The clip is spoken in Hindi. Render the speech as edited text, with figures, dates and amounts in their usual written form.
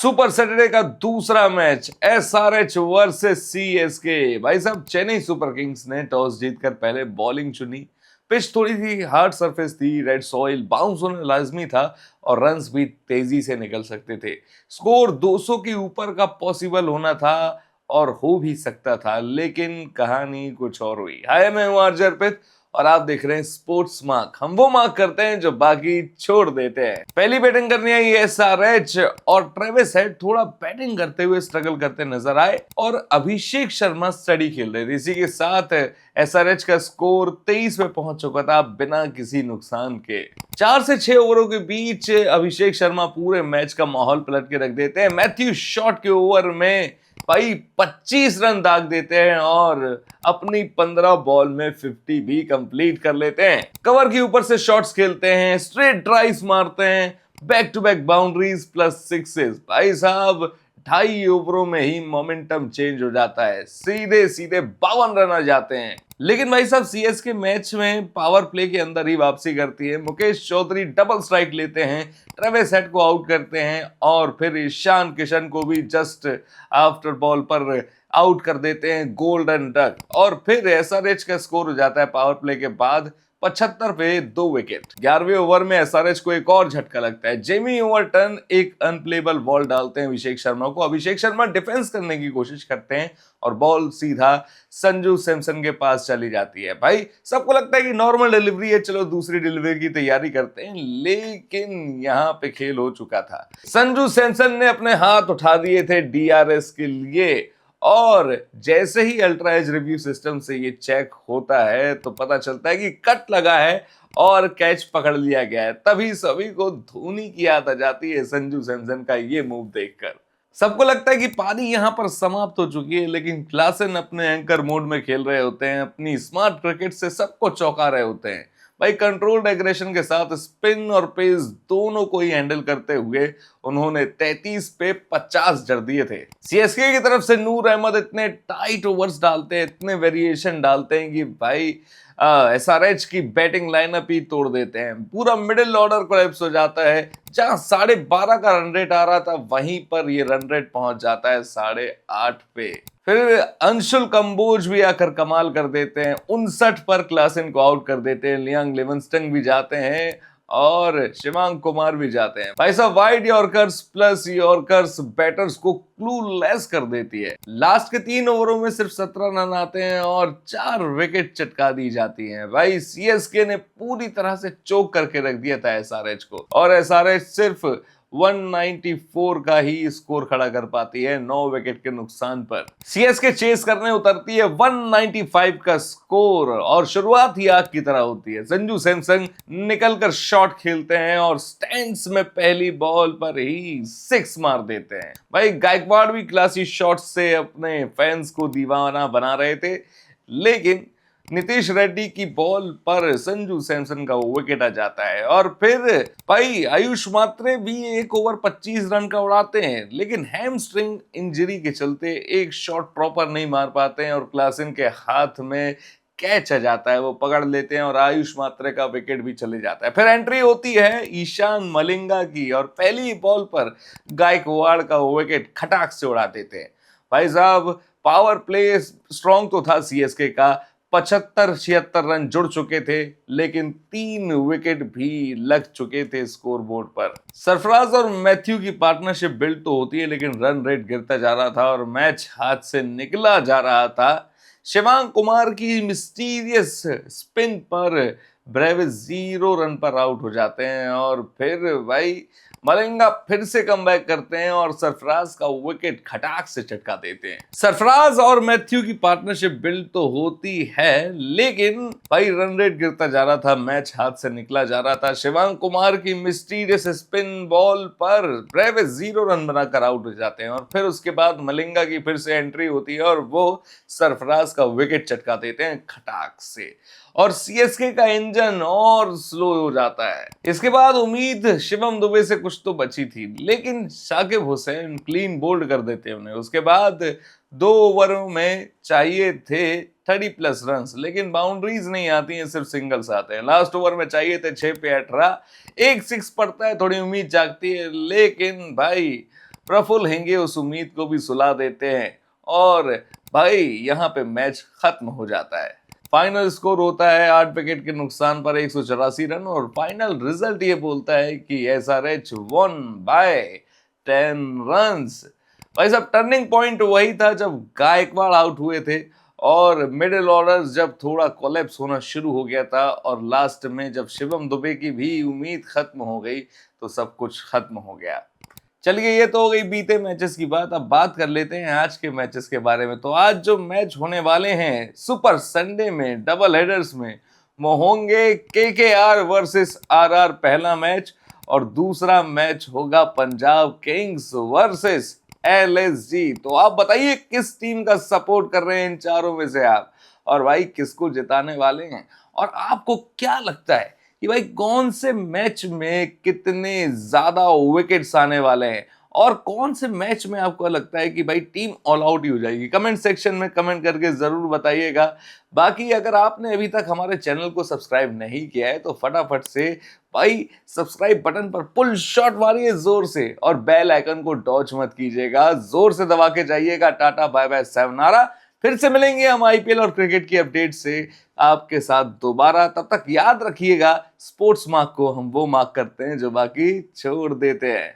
सुपर सैटरडे का दूसरा मैच एसआरएच वर्सेस सीएसके। भाई साहब, चेन्नई सुपर किंग्स ने टॉस जीतकर पहले बॉलिंग चुनी। पिच थोड़ी सी हार्ड सरफेस थी, रेड सॉइल, बाउंस होना लाजमी था और रन्स भी तेजी से निकल सकते थे। स्कोर 200 के ऊपर का पॉसिबल होना था और हो भी सकता था, लेकिन कहानी कुछ और हुई। हाय, मैं हूं आरजे अर्पित और आप देख रहे हैं स्पोर्ट्स मार्क। हम वो मार्क करते हैं जो बाकी छोड़ देते हैं। पहली बैटिंग करनी आई एसआरएच और ट्रेविस हेड थोड़ा बैटिंग करते हुए स्ट्रगल करते नजर आए और अभिषेक शर्मा स्टडी खेल रहे थे। इसी के साथ एसआरएच का स्कोर 23 पे पहुंच चुका था बिना किसी नुकसान के। 4 से 6 ओवरों के बीच अभिषेक शर्मा पूरे मैच का माहौल पलट के रख देते हैं। मैथ्यू शॉट के ओवर में भाई 25 रन दाग देते हैं और अपनी 15 बॉल में 50 भी कंप्लीट कर लेते हैं। कवर के ऊपर से शॉट्स खेलते हैं, स्ट्रेट ड्राइव्स मारते हैं, back to back boundaries plus sixes. भाई साहब, 2.5 ओवरों में ही मोमेंटम चेंज हो जाता है, सीधे सीधे 52 रन आ जाते हैं। लेकिन भाई साहब, सीएसके मैच में पावर प्ले के अंदर ही वापसी करती है। मुकेश चौधरी डबल स्ट्राइक लेते हैं, ट्रेविस हेड को आउट करते हैं और फिर ईशान किशन को भी जस्ट आफ्टर बॉल पर आउट कर देते हैं, गोल्डन डक। और फिर एसआरएच का स्कोर हो जाता है पावर प्ले के बाद 75 पे 2 विकेट। 11वें ओवर में एसआरएच को एक और झटका लगता है। जेमी ओवरटन एक अनप्लेबल बॉल डालते हैं अभिषेक शर्मा को। अभिषेक शर्मा डिफेंस करने की कोशिश करते हैं और बॉल सीधा संजू सैमसन के पास चली जाती है। भाई, सबको लगता है कि नॉर्मल डिलीवरी है, चलो दूसरी डिलीवरी की तैयारी करते हैं, लेकिन यहां पे खेल हो चुका था। संजू सैमसन ने अपने हाथ उठा दिए थे डीआरएस के लिए और जैसे ही अल्ट्रा एज रिव्यू सिस्टम से ये चेक होता है तो पता चलता है कि कट लगा है और कैच पकड़ लिया गया है। तभी सभी को धोनी की याद आ जाती है संजू सैमसन का ये मूव देखकर। सबको लगता है कि पारी यहां पर समाप्त हो चुकी है, लेकिन क्लासन अपने एंकर मोड में खेल रहे होते हैं, अपनी स्मार्ट क्रिकेट से सबको चौंका रहे होते हैं। भाई, कंट्रोल्ड एग्रेशन के साथ स्पिन और पेस दोनों को ही हैंडल करते हुए उन्होंने 33 पे 50 जड़ दिए थे। सीएसके की तरफ से नूर अहमद इतने टाइट ओवर्स डालते हैं, इतने वेरिएशन डालते हैं कि भाई एसआरएच की बैटिंग लाइनअप ही तोड़ देते हैं। पूरा मिडिल ऑर्डर कोलैप्स हो जाता है। जहां 12.5 का रन रेट आ रहा था, वहीं पर ये रन रेट पहुंच जाता है 8.5 पे। फिर अंशुल कंबोज भी आकर कमाल कर देते हैं, 59 पर क्लासन को आउट कर देते हैं। लियांग लिविंगस्टन भी जाते हैं और शिवांग कुमार भी जाते हैं। भाई साहब, wide yorkers plus yorkers batters को क्लूलेस कर देती है। लास्ट के 3 ओवरों में सिर्फ 17 रन आते हैं और 4 विकेट चटका दी जाती हैं। भाई, सीएसके ने पूरी तरह से चोक करके रख दिया था एसआरएच को और एसआरएच सिर्फ 194 का ही स्कोर खड़ा कर पाती है 9 विकेट के नुकसान पर। सीएसके चेस करने उतरती है 195 का स्कोर और शुरुआत ही आग की तरह होती है। संजू सैमसन निकलकर शॉट खेलते हैं और स्टैंड्स में पहली बॉल पर ही 6 मार देते हैं। भाई, गायकवाड़ भी क्लासी शॉट्स से अपने फैंस को दीवाना बना रहे थे, लेकिन नीतीश रेड्डी की बॉल पर संजू सैमसन का विकेट आ जाता है। और फिर भाई आयुष मात्रे भी 1 ओवर 25 रन का उड़ाते हैं, लेकिन हैमस्ट्रिंग इंजरी के चलते एक शॉट प्रॉपर नहीं मार पाते हैं और क्लासन के हाथ में कैच आ जाता है, वो पकड़ लेते हैं और आयुष मात्रे का विकेट भी चले जाता है। फिर एंट्री होती है ईशान मलिंगा की और पहली बॉल पर गायकवाड़ का विकेट खटाक से उड़ा देते हैं। भाई साहब, पावर प्ले स्ट्रॉन्ग तो था सीएसके का, 75-76 रन जुड़ चुके थे, लेकिन 3 विकेट भी लग चुके थे स्कोरबोर्ड पर। सरफराज और मैथ्यू की पार्टनरशिप बिल्ड तो होती है, लेकिन रन रेट गिरता जा रहा था और मैच हाथ से निकला जा रहा था। शिवांग कुमार की मिस्टीरियस स्पिन पर ब्रेविस 0 रन पर आउट हो जाते हैं और फिर भाई मलिंगा फिर से कमबैक करते हैं और सरफराज का विकेट खटाक से चटका देते हैं। सरफराज और मैथ्यू की पार्टनरशिप बिल्ड तो होती है, लेकिन भाई रन रेट गिरता जा रहा था, मैच हाथ से निकला जा रहा था। शिवांग कुमार की मिस्टीरियस स्पिन बॉल पर ब्रेविस 0 रन बनाकर आउट हो जाते हैं और फिर उसके बाद मलिंगा की फिर से एंट्री होती है और वो सरफराज का विकेट चटका देते हैं खटाक से और सीएसके का इंजन और स्लो हो जाता है। इसके बाद उम्मीद शिवम दुबे से कुछ तो बची थी, लेकिन शाकिब हुसैन क्लीन बोल्ड कर देते हैं उन्हें। उसके बाद 2 ओवरों में चाहिए थे 30+ रन, लेकिन बाउंड्रीज नहीं आती हैं, सिर्फ सिंगल्स आते हैं। लास्ट ओवर में चाहिए थे 6 पे 18, एक 6 पड़ता है, थोड़ी उम्मीद जागती है, लेकिन भाई प्रफुल्ल हेंगे उस उम्मीद को भी सुला देते हैं और भाई यहाँ पे मैच खत्म हो जाता है। फाइनल स्कोर होता है 8 विकेट के नुकसान पर 184 रन और फाइनल रिजल्ट ये बोलता है कि एसआरएच वॉन बाय 10 रन्स। भाई साहब टर्निंग पॉइंट वही था जब गायकवाड़ आउट हुए थे और मिडिल ऑर्डर जब थोड़ा कोलैप्स होना शुरू हो गया था और लास्ट में जब शिवम दुबे की भी उम्मीद खत्म हो गई तो सब कुछ खत्म हो गया। चलिए ये तो हो गई बीते मैचेस की बात। अब बात कर लेते हैं आज के मैचेस के बारे में। तो आज जो मैच होने वाले हैं सुपर संडे में डबल हेडर्स में वो होंगे केकेआर वर्सेस आरआर पहला मैच और दूसरा मैच होगा पंजाब किंग्स वर्सेस एलएसजी। तो आप बताइए किस टीम का सपोर्ट कर रहे हैं इन चारों में से आप, और भाई किसको जिताने वाले हैं, और आपको क्या लगता है कि भाई कौन से मैच में कितने ज्यादा विकेट्स आने वाले हैं और कौन से मैच में आपको लगता है कि भाई टीम ऑल आउट ही हो जाएगी। कमेंट सेक्शन में कमेंट करके जरूर बताइएगा। बाकी अगर आपने अभी तक हमारे चैनल को सब्सक्राइब नहीं किया है तो फटाफट से भाई सब्सक्राइब बटन पर पुल शॉट मारिए जोर से और बेल आइकन को डॉच मत कीजिएगा, जोर से दबा के जाइएगा। Tata bye bye sayonara। फिर से मिलेंगे हम आईपीएल और क्रिकेट की अपडेट से आपके साथ दोबारा। तब तक याद रखिएगा स्पोर्ट्स मार्क को हम वो मार्क करते हैं जो बाकी छोड़ देते हैं।